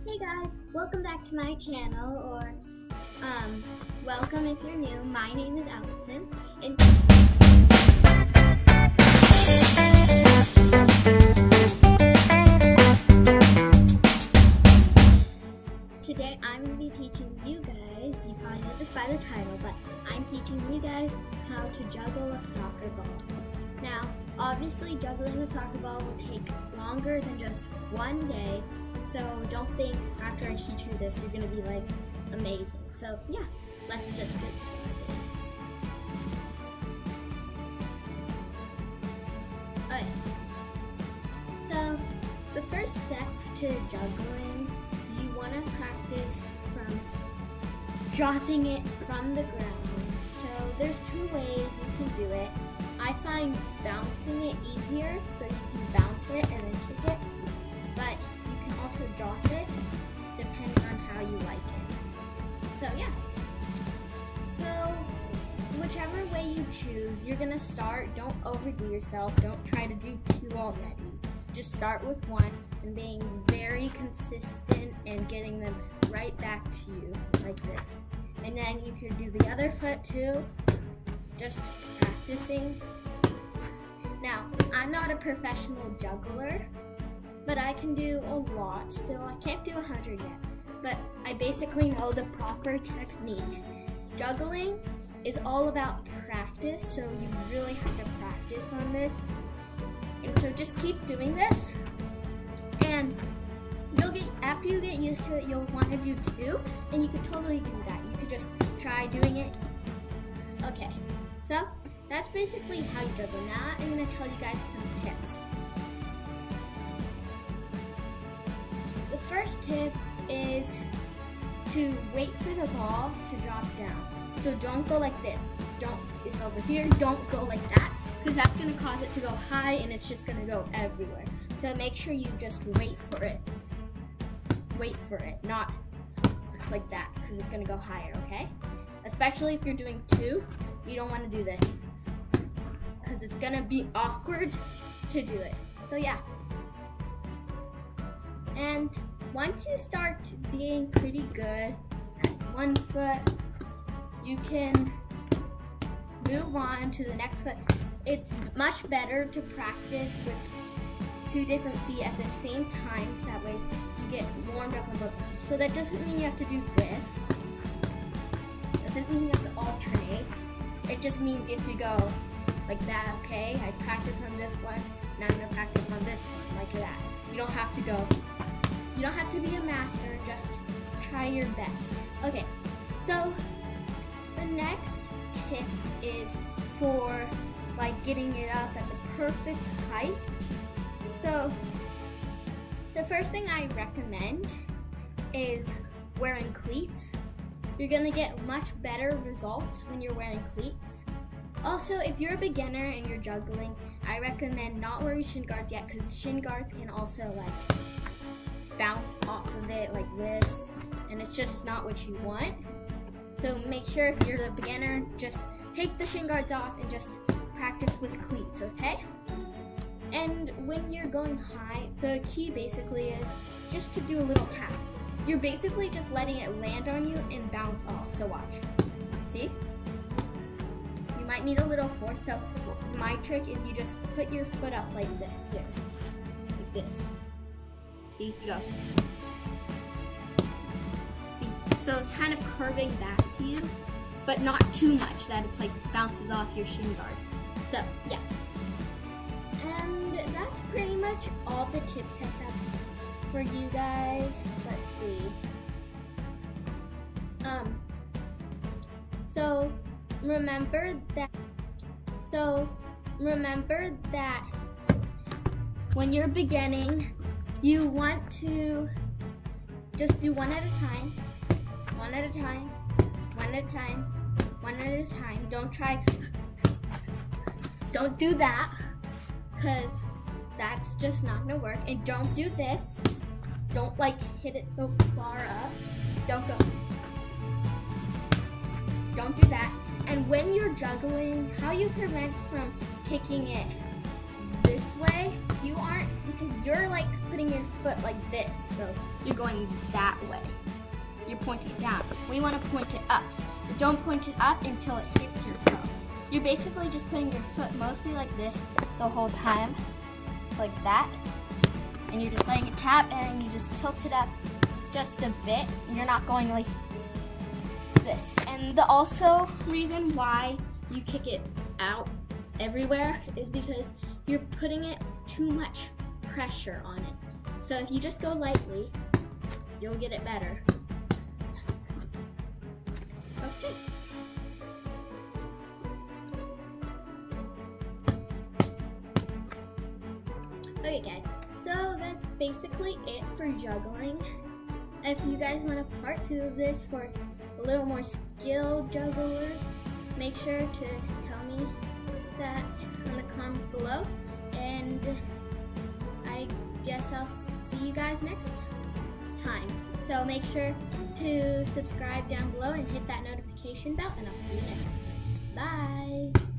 Hey guys, welcome back to my channel, or welcome if you're new. My name is Allison, and today I'm going to be teaching you guys, you probably know this by the title, but I'm teaching you guys how to juggle a soccer ball. Now, obviously juggling a soccer ball will take longer than just one day, so don't think after I teach you this you're going to be like amazing. So yeah, let's just get started. Okay, so the first step to juggling, you want to practice from dropping it from the ground. So there's two ways you can do it. I find bouncing it easier, so you can bounce it and then kick it, but you can also drop it depending on how you like it. So yeah, so whichever way you choose, you're gonna start. Don't overdo yourself, don't try to do two already. Just start with one and being very consistent and getting them right back to you like this. And then you can do the other foot too, just practicing. Now, I'm not a professional juggler, but I can do a lot still. I can't do 100 yet, but I basically know the proper technique. Juggling is all about practice, so you really have to practice on this. And so just keep doing this, and after you get used to it, you'll want to do two, and you could totally do that. You could just try doing it. Okay, so that's basically how you juggle. Now I'm going to tell you guys some tips. The first tip is to wait for the ball to drop down. So don't go like this. It's over here. Don't go like that, because that's going to cause it to go high and it's just going to go everywhere. So make sure you just wait for it. Wait for it, not like that, because it's going to go higher, okay? Especially if you're doing two, you don't want to do this, because it's going to be awkward to do it. So yeah. And once you start being pretty good at one foot, you can move on to the next foot. It's much better to practice with two different feet at the same time, so that way you get warmed up on both. So that doesn't mean you have to do this. Doesn't mean you have to alternate. It just means you have to go like that, okay? I practice on this one, now I'm gonna practice on this one, like that. You don't have to go. You don't have to be a master, just try your best. Okay, so the next tip is for like getting it up at the perfect height. So the first thing I recommend is wearing cleats. You're gonna get much better results when you're wearing cleats. Also, if you're a beginner and you're juggling, I recommend not wearing shin guards yet, because shin guards can also like bounce off of it like this, and it's just not what you want. So make sure if you're a beginner, just take the shin guards off and just practice with cleats, okay? And when you're going high, the key basically is just to do a little tap. You're basically just letting it land on you and bounce off, so watch. See? You might need a little force, so my trick is you just put your foot up like this here. Like this. See? You go. See? So it's kind of curving back to you, but not too much that it's like bounces off your shin guard. So, yeah. And that's pretty much all the tips I have for you guys. Let's see. So remember that when you're beginning, you want to just do one at a time, one at a time, one at a time, one at a time. Don't do that, because that's just not gonna work. And don't do this. Don't like hit it so far up. Don't go. Don't do that. And when you're juggling, how you prevent from kicking it this way, you aren't because you're like putting your foot like this, so you're going that way. You're pointing it down. We want to point it up. But don't point it up until it hits your toe. You're basically just putting your foot mostly like this the whole time. It's like that. And you're just letting it tap, and you just tilt it up just a bit. And you're not going like this. And the also reason why you kick it out everywhere is because you're putting it too much pressure on it. So if you just go lightly, you'll get it better. Okay. Okay guys, so that's basically it for juggling. If you guys want a part 2 of this for a little more skilled jugglers, make sure to tell me that in the comments below, and I guess I'll see you guys next time. So make sure to subscribe down below and hit that notification bell, and I'll see you next time. Bye!